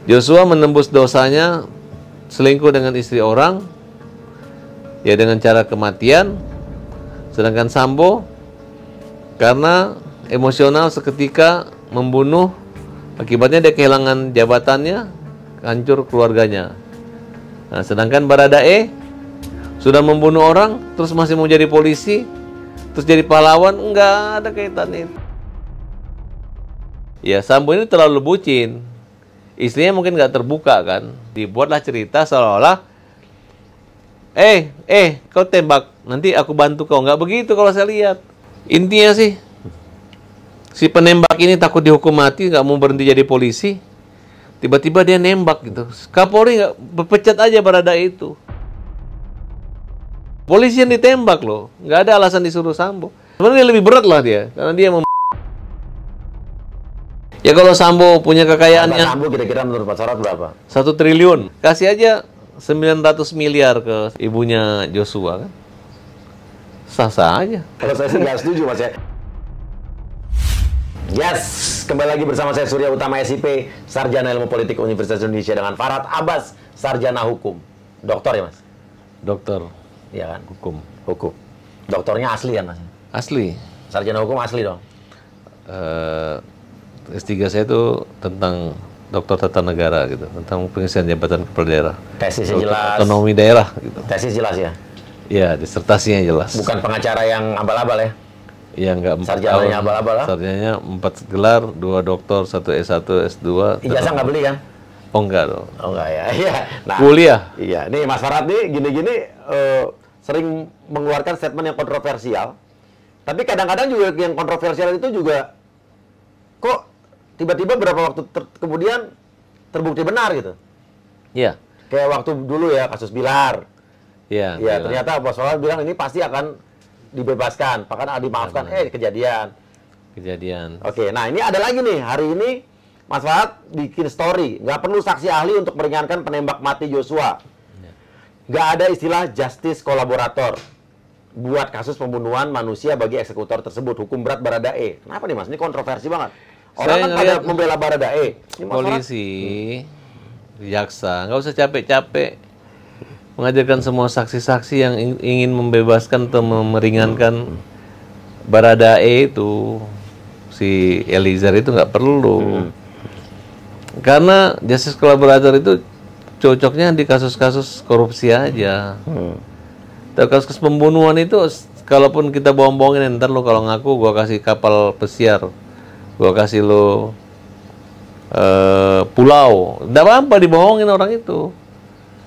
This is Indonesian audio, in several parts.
Joshua menembus dosanya selingkuh dengan istri orang, ya dengan cara kematian. Sedangkan Sambo karena emosional seketika membunuh, akibatnya dia kehilangan jabatannya, hancur keluarganya. Nah, sedangkan Baradae sudah membunuh orang, terus masih mau jadi polisi, terus jadi pahlawan, enggak ada kaitannya itu. Ya, Sambo ini terlalu bucin. Istrinya mungkin nggak terbuka kan. Dibuatlah cerita seolah-olah, kau tembak, nanti aku bantu kau. Nggak begitu kalau saya lihat. Intinya sih, si penembak ini takut dihukum mati, nggak mau berhenti jadi polisi. Tiba-tiba dia nembak gitu. Kapolri nggak berpecat aja Baradae itu. Polisi yang ditembak loh, nggak ada alasan disuruh Sambo. Sebenarnya lebih berat lah dia, karena dia ya kalau Sambo punya kekayaannya. Sambo kira-kira menurut Pak Sorot berapa? 1 triliun. Kasih aja 900 miliar ke ibunya Joshua kan. Sah-sah aja. Kalau saya sih nggak setuju Mas ya. Yes, kembali lagi bersama saya Surya Utama SIP, Sarjana Ilmu Politik Universitas Indonesia dengan Farhad Abbas, Sarjana Hukum. Doktor ya Mas? Dokter. Iya kan? Hukum. Doktornya asli kan Mas? Asli. Sarjana Hukum asli dong? S3 saya itu tentang dokter tata negara gitu, tentang pengisian jabatan kepala daerah. Tesisnya jelas. Otonomi daerah gitu. Tesis jelas ya? Iya, disertasinya jelas. Bukan pengacara yang abal-abal ya? Iya, enggak 4 sarjananya abal-abal lah? Sarjananya 4 gelar, 2 doktor, 1 S1, S2. Ijazah nggak beli kan? Oh enggak dong. Oh enggak ya? Iya. Nah, kuliah. Iya, nih Mas Farhad nih gini-gini sering mengeluarkan statement yang kontroversial. Tapi kadang-kadang juga yang kontroversial itu juga kok tiba-tiba beberapa waktu kemudian terbukti benar gitu. Iya. Kayak waktu dulu ya kasus Bilar. Iya. Ya, ternyata Bos Farhad bilang ini pasti akan dibebaskan, bahkan dimaafkan. Kejadian. Oke, nah ini ada lagi nih. Hari ini Mas Farhad bikin story, nggak perlu saksi ahli untuk meringankan penembak mati Joshua. Nggak ada istilah justice kolaborator buat kasus pembunuhan manusia bagi eksekutor tersebut. Hukum berat Baradae. Kenapa nih Mas? Ini kontroversi banget. Orang kan pada membela Baradae. Polisi, jaksa, nggak usah capek-capek mengajarkan semua saksi-saksi yang ingin membebaskan atau meringankan Baradae itu. Si Eliezer itu nggak perlu. Karena justice kolaborator itu cocoknya di kasus-kasus korupsi aja. Tapi kasus pembunuhan itu, kalaupun kita bohong-bohongin, ntar lo kalau ngaku, gua kasih kapal pesiar, gua kasih lo pulau, nggak apa-apa dibohongin orang itu.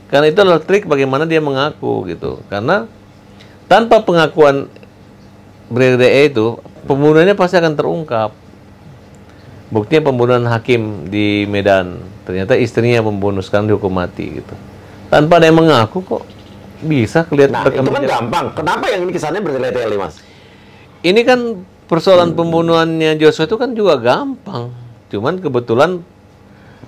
Karena itu adalah trik bagaimana dia mengaku gitu. Karena tanpa pengakuan Baradae itu, pembunuhannya pasti akan terungkap. Buktinya pembunuhan hakim di Medan, ternyata istrinya pembunuh, sekarang dihukum mati gitu. Tanpa ada yang mengaku kok bisa kelihatan. Nah, itu kan gampang. Kenapa yang ini kesannya bertele-tele, Mas? Ini kan persoalan pembunuhannya Joshua itu kan juga gampang. Cuman kebetulan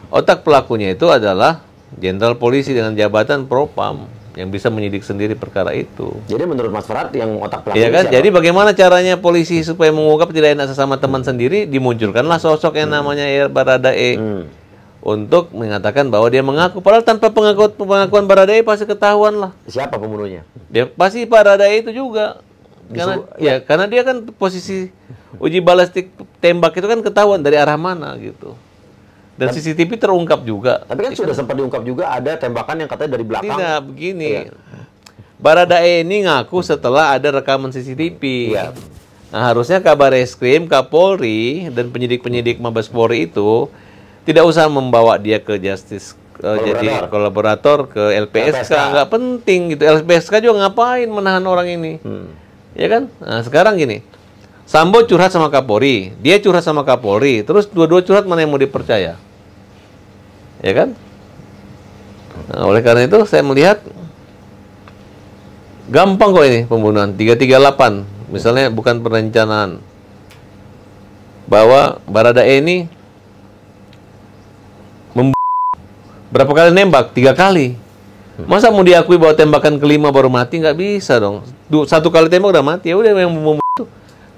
otak pelakunya itu adalah jenderal polisi dengan jabatan Propam yang bisa menyidik sendiri perkara itu. Jadi menurut Mas Farhad yang otak pelaku ya kan? siapa? Jadi bagaimana caranya polisi supaya mengungkap tidak enak sesama teman sendiri, dimunculkanlah sosok yang namanya Baradae untuk mengatakan bahwa dia mengaku. Padahal tanpa pengakuan Baradae pasti ketahuan lah. Siapa pembunuhnya? Dia pasti Baradae itu juga. Karena dia kan posisi uji balistik tembak itu kan ketahuan dari arah mana gitu. Dan CCTV terungkap juga. Tapi kan sudah sempat diungkap juga ada tembakan yang katanya dari belakang. Tidak, begini. Iya. Baradae ini ngaku setelah ada rekaman CCTV. Iya. Nah, harusnya kabar Eskrim, Kapolri, dan penyidik-penyidik Mabes Polri itu tidak usah membawa dia ke justice jadi kolaborator ke LPSK. Nggak penting gitu. LPSK juga ngapain menahan orang ini? Ya kan? Nah, sekarang gini. Sambo curhat sama Kapolri, dia curhat sama Kapolri, terus dua-dua curhat, mana yang mau dipercaya? Ya kan? Nah, oleh karena itu saya melihat gampang kok ini pembunuhan 338, misalnya bukan perencanaan. Bahwa Baradae ini berapa kali nembak? 3 kali. Masa mau diakui bahwa tembakan kelima baru mati? Nggak bisa dong. 1 kali tembak udah mati, ya udah yang membunuh itu.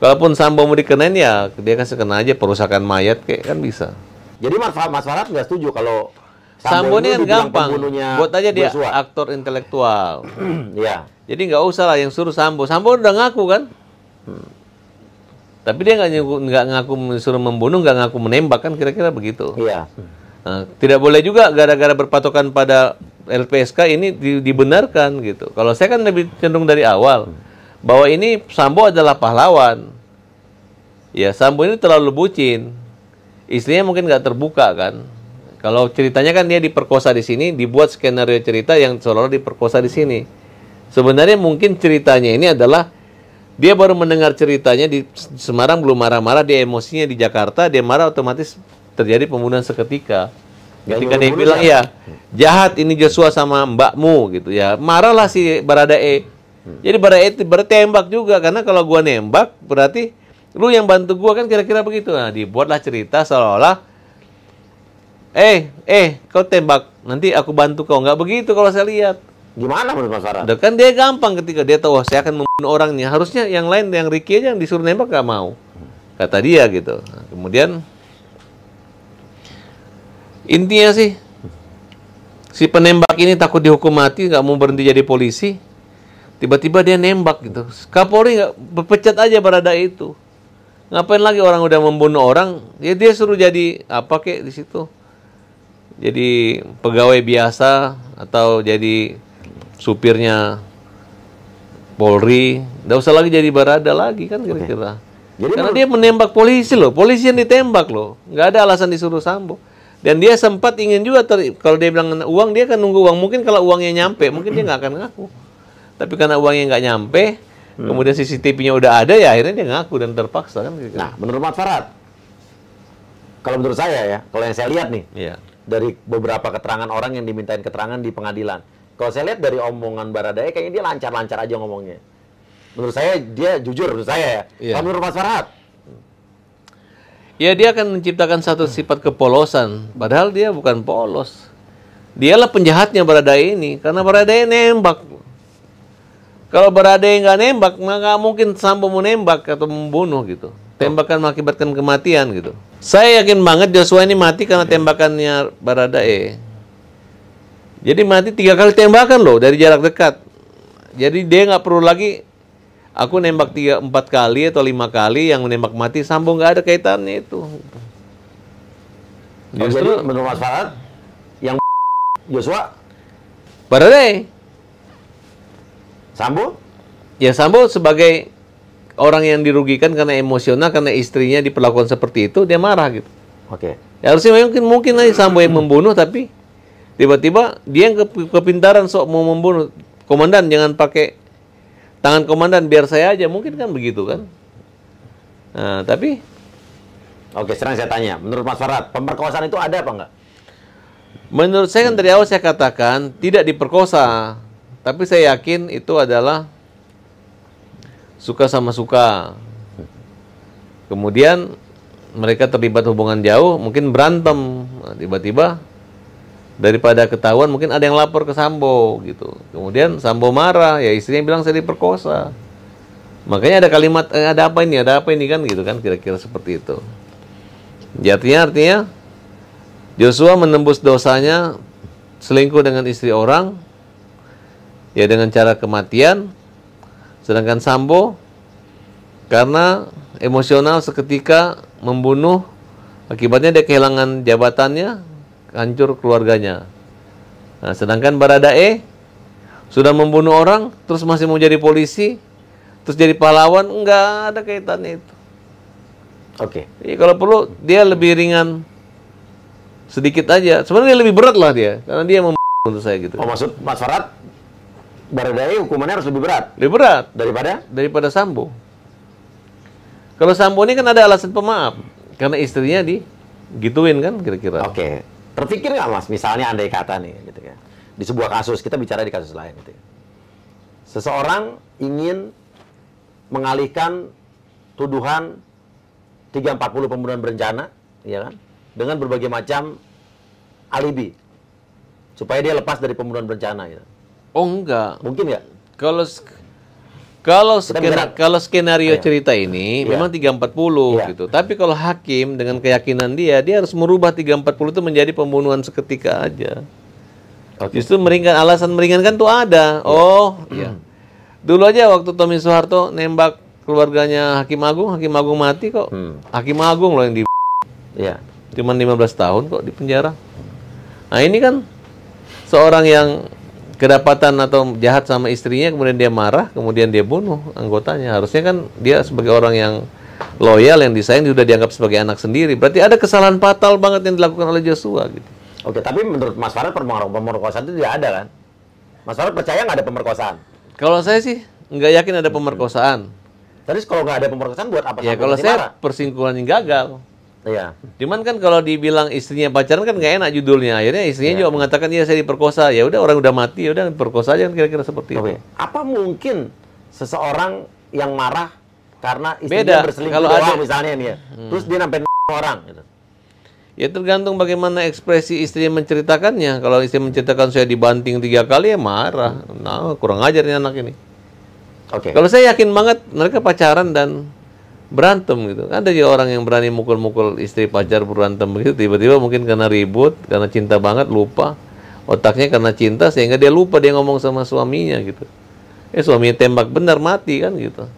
Kalaupun Sambo mau dikenain, ya dia kasih kena aja perusakan mayat kayak kan bisa. Jadi Mas Farhad nggak setuju kalau Sambo ini kan dibilang gampang. pembunuhnya Buat aja dia Joshua. aktor intelektual. Ya. Jadi nggak usah lah yang suruh Sambo. Sambo udah ngaku kan. Tapi dia nggak ngaku suruh membunuh, nggak ngaku menembak kan, kira-kira begitu. Iya. Nah, tidak boleh juga gara-gara berpatokan pada LPSK ini dibenarkan gitu. Kalau saya kan lebih cenderung dari awal bahwa ini Sambo adalah pahlawan. Ya, Sambo ini terlalu bucin. Istrinya mungkin nggak terbuka kan. Kalau ceritanya kan dia diperkosa di sini, dibuat skenario cerita yang seolah-olah diperkosa di sini. Sebenarnya mungkin ceritanya ini adalah dia baru mendengar ceritanya di Semarang, belum marah-marah, dia emosinya di Jakarta, dia marah, otomatis terjadi pembunuhan seketika. Ketika dia bilang, ya jahat ini Joshua sama mbakmu gitu ya, marahlah si Baradae. Jadi Baradae bertembak juga, karena kalau gua nembak berarti lu yang bantu gua kan, kira-kira begitu. Nah, dibuatlah cerita seolah-olah kau tembak, nanti aku bantu kau. Nggak begitu kalau saya lihat. Gimana menurut Mas Farad? Kan dia gampang ketika dia tahu saya akan membunuh orangnya. Harusnya yang lain, yang Ricky aja yang disuruh nembak nggak mau. Kata dia gitu. Nah, kemudian intinya sih si penembak ini takut dihukum mati, nggak mau berhenti jadi polisi. Tiba-tiba dia nembak gitu. Kapolri nggak berpecat aja Baradae itu. Ngapain lagi orang udah membunuh orang? Ya dia suruh jadi apa kek di situ? Jadi pegawai biasa atau jadi supirnya Polri, nggak usah lagi jadi Barada lagi kan kira-kira. Karena dia menembak polisi loh, polisi yang ditembak loh, nggak ada alasan disuruh Sambo. Dan dia sempat ingin juga, kalau dia bilang uang, dia kan nunggu uang. Mungkin kalau uangnya nyampe, mungkin dia nggak akan ngaku. Tapi karena uangnya nggak nyampe, kemudian CCTV-nya udah ada, ya akhirnya dia ngaku dan terpaksa kan. Nah, menurut Mas Farad, kalau menurut saya ya, kalau yang saya lihat nih, dari beberapa keterangan orang yang dimintain keterangan di pengadilan, kalau saya lihat dari omongan Baradae, kayaknya dia lancar-lancar aja ngomongnya. Menurut saya, dia jujur menurut saya ya. Kalau menurut Mas Farad? Ya, dia akan menciptakan satu sifat kepolosan. Padahal dia bukan polos. Dialah penjahatnya Baradae ini. Karena Baradae nembak. Kalau Baradae nggak nembak, maka mungkin Sambo mau nembak atau membunuh gitu. Tembakan mengakibatkan kematian gitu. Saya yakin banget Joshua ini mati karena tembakannya Baradae. Jadi mati 3 kali tembakan loh dari jarak dekat. Jadi dia nggak perlu lagi aku nembak 3-4 kali atau 5 kali yang menembak mati. Sambo nggak ada kaitannya itu. Justru jadi, menurut Mas Farad, yang Joshua Baradae. Sambo? Ya Sambo sebagai orang yang dirugikan karena emosional, karena istrinya diperlakukan seperti itu, dia marah gitu. Oke. Ya harusnya mungkin aja Sambo yang membunuh, tapi tiba-tiba dia yang kepintaran sok mau membunuh. Komandan, jangan pakai tangan komandan, biar saya aja. Mungkin kan begitu kan. Nah, tapi oke, sekarang saya tanya, menurut Mas Farad, pemerkosaan itu ada apa enggak? Menurut saya kan dari awal saya katakan tidak diperkosa. Tapi saya yakin itu adalah suka sama suka. Kemudian mereka terlibat hubungan jauh, mungkin berantem. Nah, tiba-tiba daripada ketahuan, mungkin ada yang lapor ke Sambo gitu. Kemudian Sambo marah, ya istrinya bilang saya diperkosa. Makanya ada kalimat, ada apa ini kan gitu kan, kira-kira seperti itu. Ya, artinya Joshua menembus dosanya selingkuh dengan istri orang, ya dengan cara kematian. Sedangkan Sambo karena emosional seketika membunuh, akibatnya dia kehilangan jabatannya, hancur keluarganya. Nah, sedangkan Baradae sudah membunuh orang, terus masih mau jadi polisi, terus jadi pahlawan, enggak ada kaitannya itu. Oke. Jadi kalau perlu dia lebih ringan sedikit aja. Sebenarnya lebih berat lah dia, karena dia menurut saya gitu. Oh, maksud Mas Farad, Baradae hukumannya harus lebih berat? Lebih berat. Daripada Sambo. Kalau Sambo ini kan ada alasan pemaaf. Karena istrinya digituin kan kira-kira. Oke. Terpikir nggak Mas, misalnya andai kata nih, gitu ya. Di sebuah kasus, kita bicara di kasus lain gitu ya. Seseorang ingin mengalihkan tuduhan 340 pembunuhan berencana, ya kan? Dengan berbagai macam alibi. Supaya dia lepas dari pembunuhan berencana gitu. Oh enggak. Mungkin nggak? Kalau skenario cerita ini memang 340 gitu. Tapi kalau hakim dengan keyakinan dia harus merubah 340 itu menjadi pembunuhan seketika aja. Justru alasan meringankan tuh ada. Dulu aja waktu Tommy Soeharto nembak keluarganya Hakim Agung mati kok. Hakim Agung loh yang cuman 15 tahun kok di penjara. Nah, ini kan seorang yang kedapatan atau jahat sama istrinya, kemudian dia marah, kemudian dia bunuh anggotanya. Harusnya kan dia sebagai orang yang loyal, yang disayang, sudah dianggap sebagai anak sendiri. Berarti ada kesalahan fatal banget yang dilakukan oleh Joshua gitu. Oke, tapi menurut Mas Farad pemerkosaan itu tidak ada kan? Mas Farad percaya nggak ada pemerkosaan? Kalau saya sih nggak yakin ada pemerkosaan. Terus kalau nggak ada pemerkosaan buat apa? Ya kalau saya persingkuhan yang gagal. Iya. Cuman kan kalau dibilang istrinya pacaran kan nggak enak judulnya. Akhirnya istrinya juga mengatakan iya saya diperkosa. Ya udah, orang udah mati, ya udah perkosa aja, kira-kira seperti itu. Apa mungkin seseorang yang marah karena istrinya berselingkuh misalnya nih ya. Terus dia sampai orang gitu. Ya tergantung bagaimana ekspresi istrinya menceritakannya. Kalau istri menceritakan saya dibanting 3 kali ya marah. Nah, kurang ajar nih anak ini. Kalau saya yakin banget mereka pacaran dan berantem gitu. Ada juga orang yang berani mukul-mukul istri pacar berantem begitu, tiba-tiba mungkin karena ribut, karena cinta banget, lupa. Otaknya karena cinta sehingga dia lupa dia ngomong sama suaminya gitu. Suaminya tembak benar, mati kan gitu.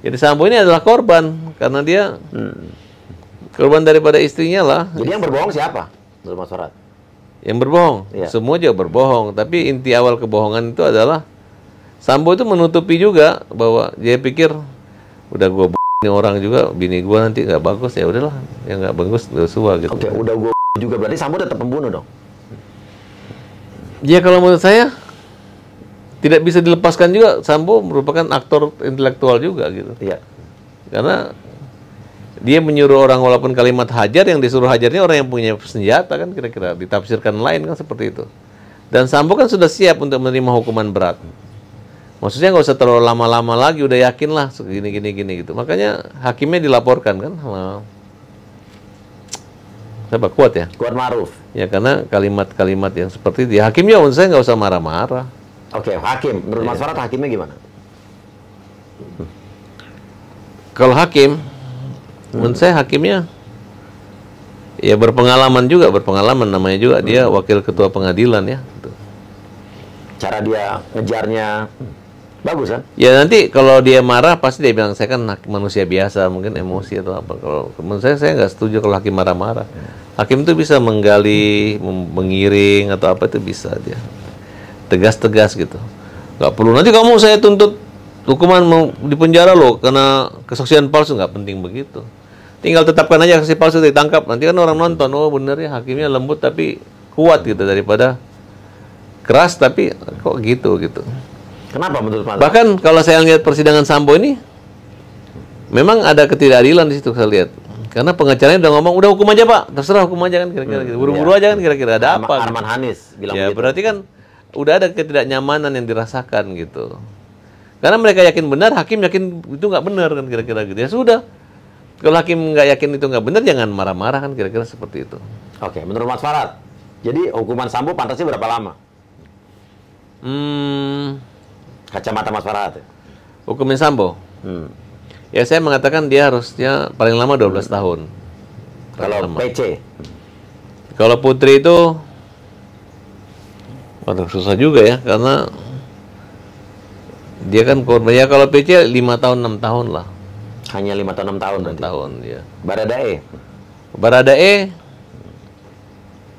Jadi Sambo ini adalah korban karena dia korban daripada istrinya lah. Jadi yang berbohong siapa? Menurut Mas Farad? Yang berbohong? Semua juga berbohong, tapi inti awal kebohongan itu adalah Sambo itu menutupi juga bahwa dia pikir udah gua ini orang juga, bini gua nanti nggak bagus, ya udahlah, yang nggak bagus Joshua gitu. Oke, udah gua juga, berarti Sambo tetap pembunuh dong? Ya kalau menurut saya tidak bisa dilepaskan juga, Sambo merupakan aktor intelektual juga gitu. Iya. Karena dia menyuruh orang walaupun kalimat hajar, yang disuruh hajarnya orang yang punya senjata kan, kira-kira ditafsirkan lain kan seperti itu. Dan Sambo kan sudah siap untuk menerima hukuman berat. Maksudnya nggak usah terlalu lama-lama lagi, udah yakin lah segini gini gitu. Makanya hakimnya dilaporkan kan sama siapa? Kuat ya? Kuat Ma'ruf. Ya karena kalimat-kalimat yang seperti itu. Ya, hakimnya menurut saya nggak usah marah-marah. Oke, hakim. Menurut Mas Farad hakimnya gimana? Kalau hakim, menurut saya hakimnya ya berpengalaman namanya juga dia wakil ketua pengadilan ya. Cara dia ngejarnya bagus kan? Ya nanti kalau dia marah pasti dia bilang saya kan manusia biasa, mungkin emosi atau apa. Kalau menurut saya nggak setuju kalau hakim marah-marah. Hakim itu bisa menggali, mengiring atau apa itu bisa dia. Tegas-tegas gitu. Nggak perlu nanti kamu saya tuntut hukuman mau di penjara loh karena kesaksian palsu, nggak penting begitu. Tinggal tetapkan aja saksi palsu ditangkap. Nanti kan orang nonton, oh bener ya hakimnya lembut tapi kuat gitu daripada keras tapi kok gitu. Kenapa menurut Pak? Bahkan kalau saya lihat persidangan Sambo ini, memang ada ketidakadilan di situ saya lihat. Karena pengacaranya udah ngomong, udah hukum aja Pak, terserah hukum aja kan kira-kira gitu. Buru-buru aja kan kira-kira ada apa? Arman Hanis bilang ya begitu. Berarti kan udah ada ketidaknyamanan yang dirasakan gitu. Karena mereka yakin benar, hakim yakin itu nggak benar kan kira-kira gitu. Ya sudah, kalau hakim nggak yakin itu nggak benar, jangan marah-marah kan kira-kira seperti itu. Oke, menurut Mas Farad, jadi hukuman Sambo pantasnya berapa lama? Kacamata Mas Farad. Hukumin Sambo? Ya saya mengatakan dia harusnya paling lama 12 tahun. Kalau PC? Kalau Putri itu waduh susah juga ya, karena dia kan korban. Ya kalau PC 5 tahun 6 tahun lah. Hanya 5 tahun 6 tahun 6 tahun ya. Baradae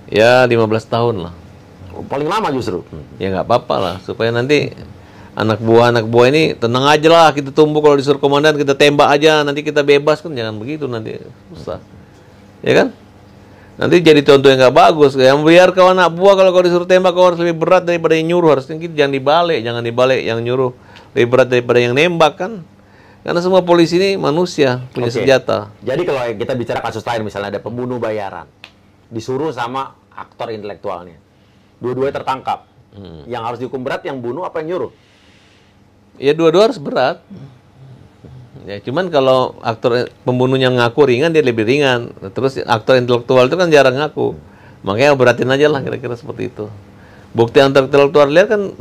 ya 15 tahun lah. Paling lama justru. Ya nggak apa-apa lah, supaya nanti anak buah ini tenang aja lah, kita tumbuh kalau disuruh komandan kita tembak aja, nanti kita bebas kan, jangan begitu nanti susah. Ya kan? Nanti jadi contoh yang nggak bagus. Yang biar kau anak buah kalau kau disuruh tembak kau harus lebih berat daripada yang nyuruh. Harusnya kita jangan dibalik yang nyuruh lebih berat daripada yang nembak kan. Karena semua polisi ini manusia, punya senjata. Jadi kalau kita bicara kasus lain, misalnya ada pembunuh bayaran, disuruh sama aktor intelektualnya, dua-duanya tertangkap. Yang harus dihukum berat yang bunuh apa yang nyuruh? Ya dua-dua harus berat. Ya cuman kalau aktor pembunuhnya ngaku ringan, dia lebih ringan. Terus aktor intelektual itu kan jarang ngaku. Makanya beratin aja lah kira-kira seperti itu. Bukti intelektual lihat kan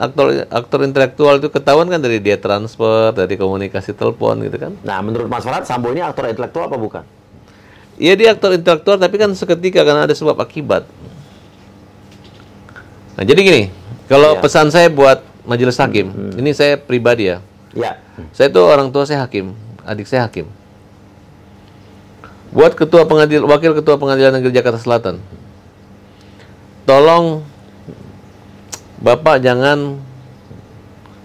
aktor intelektual itu ketahuan kan dari dia transfer, dari komunikasi telepon gitu kan. Nah, menurut Mas Farad, Sambo ini aktor intelektual apa bukan? Iya, dia aktor intelektual, tapi kan seketika karena ada sebab akibat. Nah, jadi gini, kalau pesan saya buat majelis hakim, ini saya pribadi ya. Ya. Saya tuh orang tua saya hakim, adik saya hakim. Buat wakil ketua pengadilan negeri Jakarta Selatan, tolong Bapak jangan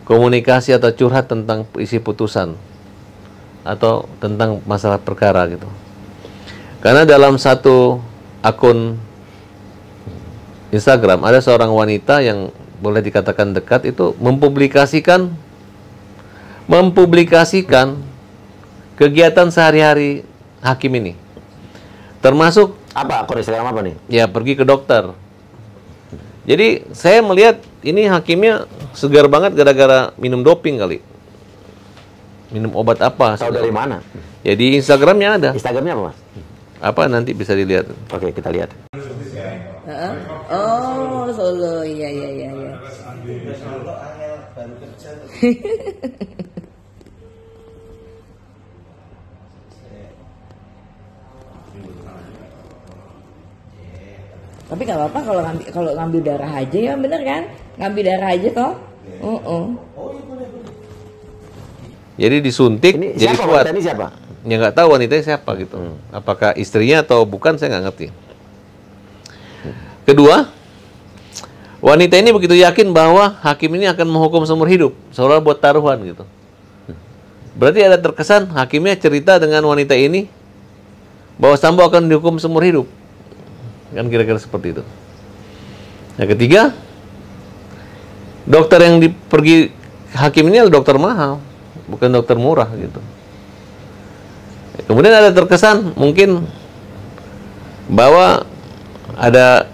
komunikasi atau curhat tentang isi putusan atau tentang masalah perkara gitu. Karena dalam satu akun Instagram ada seorang wanita yang boleh dikatakan dekat itu mempublikasikan kegiatan sehari-hari hakim ini. Termasuk apa? Akun Instagram apa nih? Ya, pergi ke dokter. Jadi saya melihat ini hakimnya segar banget gara-gara minum doping kali. Minum obat apa? Tahu dari mana? Ya di Instagramnya ada. Instagramnya apa, Mas? Apa nanti bisa dilihat. Oke, kita lihat. Oh, Solo. Iya. Tapi nggak apa-apa kalau ngambil darah aja ya, bener kan? Ngambil darah aja toh. Jadi disuntik, ini jadi siapa, kuat. Ini siapa? Ya nggak tahu wanitanya siapa gitu. Apakah istrinya atau bukan, saya nggak ngerti. Kedua, wanita ini begitu yakin bahwa hakim ini akan menghukum seumur hidup, seolah buat taruhan gitu. Berarti ada terkesan hakimnya cerita dengan wanita ini bahwa Sambo akan dihukum seumur hidup. Kan kira-kira seperti itu. Yang ketiga, dokter yang pergi hakim ini adalah dokter mahal, bukan dokter murah gitu. Kemudian ada terkesan mungkin bahwa ada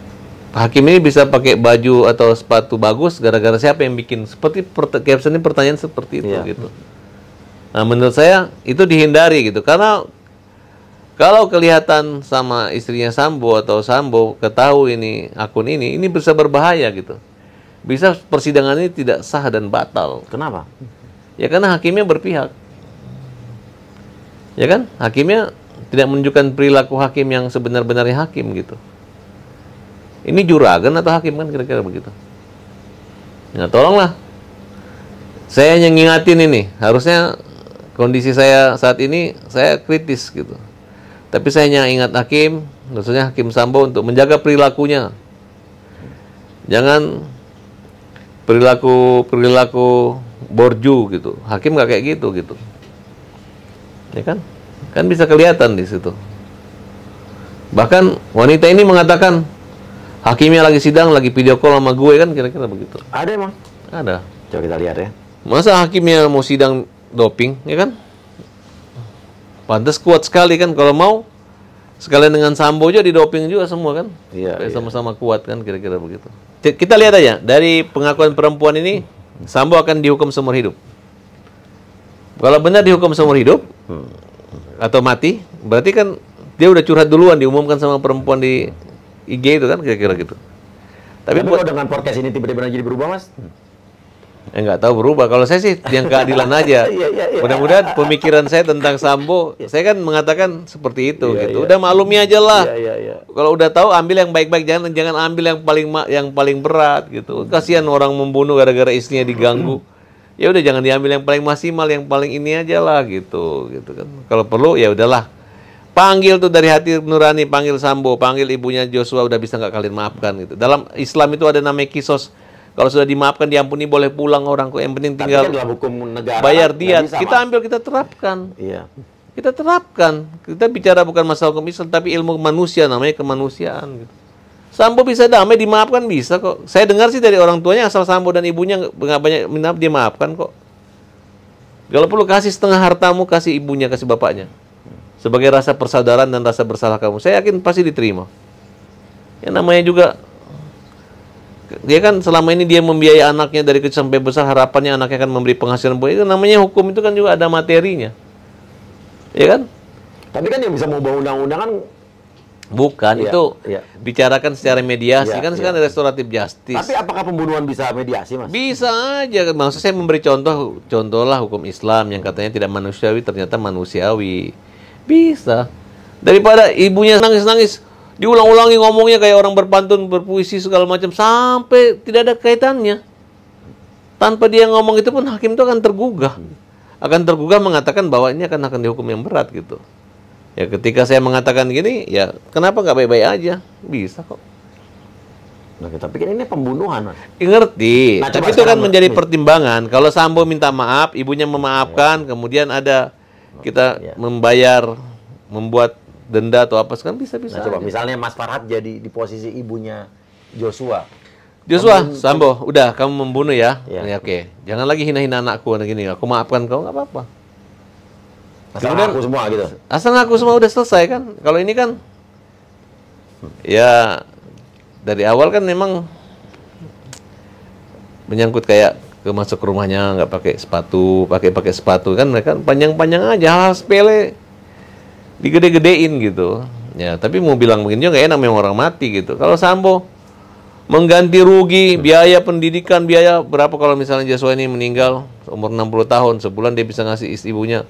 hakim ini bisa pakai baju atau sepatu bagus gara-gara siapa yang bikin, seperti caption ini pertanyaan seperti itu gitu. Nah, menurut saya itu dihindari gitu, karena kalau kelihatan sama istrinya Sambo atau Sambo ketahui ini akun ini bisa berbahaya gitu. Bisa persidangan ini tidak sah dan batal. Kenapa? Ya karena hakimnya berpihak. Ya kan? Hakimnya tidak menunjukkan perilaku hakim yang sebenar-benarnya hakim gitu. Ini juragan atau hakim kan kira-kira begitu. Nah, tolonglah. Saya yang ngingatin ini, harusnya kondisi saya saat ini saya kritis gitu. Tapi saya hanya ingat hakim, maksudnya Hakim Sambo untuk menjaga perilakunya. Jangan perilaku borju gitu. Hakim nggak kayak gitu. Ya kan? Kan bisa kelihatan di situ. Bahkan wanita ini mengatakan hakimnya lagi sidang, lagi video call sama gue kan kira-kira begitu. Ada emang? Ada. Coba kita lihat ya. Masa hakimnya mau sidang doping, ya kan? Pantes kuat sekali kan, kalau mau sekalian dengan Sambo aja didoping juga semua kan? Iya. Sama-sama kuat kan, kira-kira begitu. Kita lihat aja dari pengakuan perempuan ini, Sambo akan dihukum seumur hidup. Kalau benar dihukum seumur hidup atau mati, berarti kan dia udah curhat duluan, diumumkan sama perempuan di IG itu kan, kira-kira gitu. Tapi kalau dengan podcast ini tiba-tiba jadi berubah, Mas? Nggak tahu berubah. Kalau saya sih yang keadilan aja. Mudah-mudahan pemikiran saya tentang Sambo, saya kan mengatakan seperti itu gitu. Udah maklumi aja lah. Kalau udah tahu ambil yang baik-baik, jangan ambil yang paling berat gitu. Kasihan orang membunuh gara-gara istrinya diganggu. Ya udah jangan diambil yang paling maksimal, yang paling ini aja lah gitu kan. Kalau perlu ya udahlah. Panggil tuh dari hati nurani, panggil Sambo, panggil ibunya Joshua, udah bisa nggak kalian maafkan gitu. Dalam Islam itu ada namanya kisos. Kalau sudah dimaafkan, diampuni, boleh pulang orang kok. Yang penting tinggal kan dalam hukum negara, bayar diat. Kita ambil, kita terapkan. Iya. Kita terapkan. Kita bicara bukan masalah hukum Islam, tapi ilmu manusia, namanya kemanusiaan. Gitu. Sambo bisa damai, dimaafkan bisa kok. Saya dengar sih dari orang tuanya, asal Sambo dan ibunya nggak banyak minap, dia maafkan kok. Kalau perlu kasih setengah hartamu, kasih ibunya, kasih bapaknya. Sebagai rasa persaudaraan dan rasa bersalah kamu. Saya yakin pasti diterima. Ya namanya juga, dia kan selama ini dia membiayai anaknya dari kecil sampai besar, harapannya anaknya akan memberi penghasilan. Itu namanya hukum, itu kan juga ada materinya. Ya kan? Tapi kan yang bisa mengubah undang-undang kan Bukan, itu bicarakan secara mediasi. Kan sekarang ada restoratif justice. Tapi apakah pembunuhan bisa mediasi, Mas? Bisa aja. Maksud saya memberi contohlah hukum Islam yang katanya tidak manusiawi, ternyata manusiawi. Bisa. Daripada ibunya nangis-nangis, diulang-ulangi ngomongnya kayak orang berpantun, berpuisi segala macam, sampai tidak ada kaitannya. Tanpa dia ngomong itu pun hakim itu akan tergugah. Akan tergugah mengatakan bahwa ini akan dihukum yang berat gitu. Ya ketika saya mengatakan gini, ya kenapa nggak baik-baik aja? Bisa kok. Nah, tapi kan ini pembunuhan, Mas. Ngerti. Nah, tapi itu kan menjadi pertimbangan. Kalau Sambo minta maaf, ibunya memaafkan, kemudian ada kita membuat denda atau apa, kan bisa-bisa. Nah, coba misalnya Mas Farhad jadi di posisi ibunya Joshua. Sambo, udah kamu membunuh ya? Ya oke. Jangan lagi hina-hina anakku gini. Aku maafkan kau, nggak apa-apa. Asal ngaku semua gitu. Asal ngaku semua udah selesai kan. Kalau ini kan ya dari awal kan memang menyangkut kayak masuk ke rumahnya nggak pakai sepatu, pakai sepatu kan mereka panjang-panjang aja, hal sepele digede-gedein gitu. Ya, tapi mau bilang begini juga nggak enak, memang orang mati gitu. Kalau Sambo mengganti rugi, biaya pendidikan, biaya berapa kalau misalnya Joshua ini meninggal umur 60 tahun, sebulan dia bisa ngasih ibunya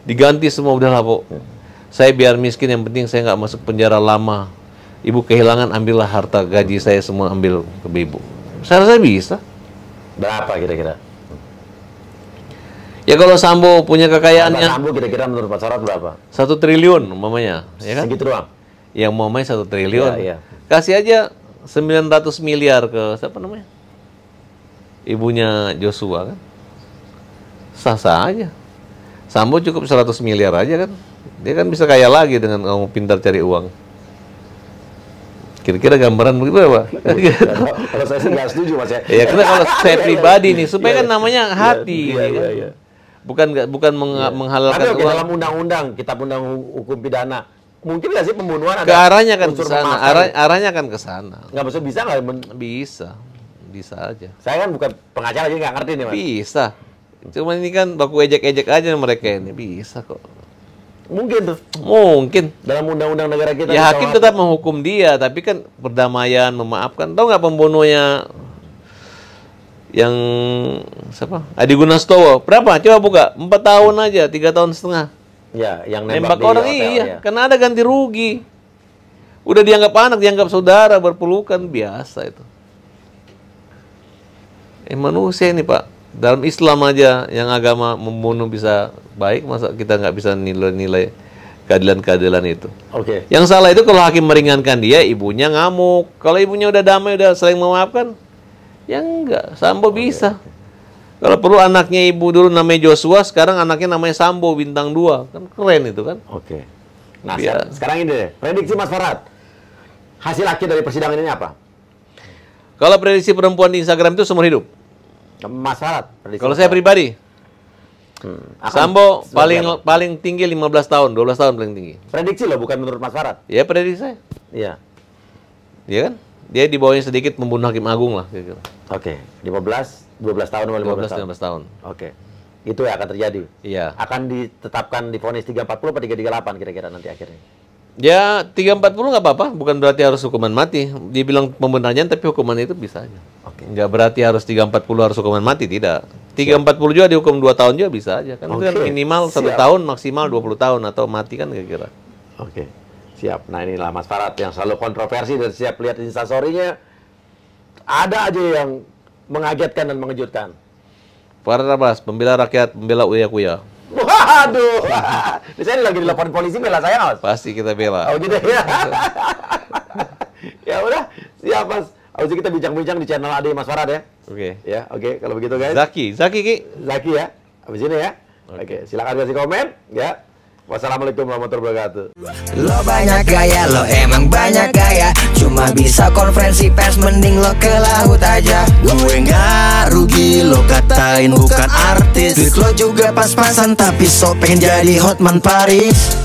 diganti semua, udahlah Po. Saya biar miskin, yang penting saya nggak masuk penjara lama. Ibu kehilangan, ambillah harta gaji saya semua, ambil ke ibu. Saya rasa bisa. Berapa kira-kira? Ya kalau Sambo punya kekayaan yang... Sambo kira-kira menurut Pak Farhad berapa? 1 triliun umpamanya, ya kan? Segitu doang? Yang umpamanya 1 triliun. Ya. Kasih aja 900 miliar ke siapa namanya? Ibunya Joshua kan? Sah-sah aja. Sambo cukup 100 miliar aja kan. Dia kan bisa kaya lagi dengan kamu pintar cari uang. Kira-kira gambaran begitu apa? Kalau saya sih nggak setuju, Mas ya. Ya karena kalau saya pribadi nih, supaya kan namanya hati. Bukan menghalalkan uang. Tapi dalam undang-undang, kitab undang hukum pidana, mungkin nggak sih pembunuhan ada? Ke arahnya kan ke sana. Arahnya kan ke sana. Nggak maksud bisa nggak? Bisa aja. Saya kan bukan pengacara jadi nggak ngerti nih, Mas. Bisa. Cuma ini kan baku ejek-ejek aja mereka ini. Bisa kok. Mungkin tuh. Mungkin. Dalam undang-undang negara kita. Ya hakim tetap menghukum dia, tapi kan perdamaian, memaafkan. Tahu nggak pembunuhnya yang siapa? Adi Gunastowo. Berapa? Coba buka. 4 tahun aja, 3 tahun setengah. Ya, yang nembak orang iya. Karena ada ganti rugi. Udah dianggap anak, dianggap saudara, berpelukan, biasa itu. Manusia ini Pak. Dalam Islam aja yang agama membunuh bisa baik, masa kita nggak bisa nilai keadilan-keadilan itu. Oke. Yang salah itu kalau hakim meringankan dia, ibunya ngamuk. Kalau ibunya udah damai, udah saling memaafkan, ya enggak. Sambo bisa. Kalau perlu anaknya ibu dulu namanya Joshua, sekarang anaknya namanya Sambo bintang 2, kan keren itu kan. Oke. Nah sekarang ini deh, prediksi Mas Farhad, hasil akhir dari persidangan ini apa? Kalau prediksi perempuan di Instagram itu seumur hidup. Mas Farhad. Kalau saya pribadi, Sambo paling tinggi 15 tahun, 12 tahun paling tinggi. Prediksi loh, bukan menurut Mas Farhad. Ya prediksi saya. Iya. Iya kan? Dia di bawahnya sedikit membunuh hakim agung lah. Kira-kira. Oke. 12 tahun atau 15 tahun. Oke. Itu yang akan terjadi. Iya. Akan ditetapkan di vonis 340 atau 338 kira-kira nanti akhirnya. Ya 340 nggak apa-apa, bukan berarti harus hukuman mati. Dibilang pembenaran tapi hukuman itu bisa aja. Oke. Nggak berarti harus 340 harus hukuman mati, tidak. 340 juga dihukum 2 tahun juga bisa aja. Kan itu kan minimal 1 tahun, maksimal 20 tahun atau mati kan kira-kira. Oke. Siap. Nah inilah Mas Farhad yang selalu kontroversi dan siap lihat instastory-nya. Ada aja yang mengagetkan dan mengejutkan. Farhad Abbas, pembela rakyat, pembela uya-kuya. Waduh, ini saya lagi dilaporin polisi, bela saya Mas. Pasti kita bela. Oh gitu ya. Ya udah, siap Mas. Habis itu kita bincang-bincang di channel Ade Mas Farhad ya. Oke. Ya, oke. Kalau begitu guys. Zaki Ki. Zaki ya. Habis ini ya. Oke, silakan kasih komen ya. Wassalamualaikum warahmatullahi wabarakatuh. Lo banyak gaya, lo emang banyak gaya. Cuma bisa konferensi pers, mending lo ke laut aja. Gue nggak rugi, lo katain bukan artis. Duit lo juga pas-pasan, tapi so pengen jadi Hotman Paris.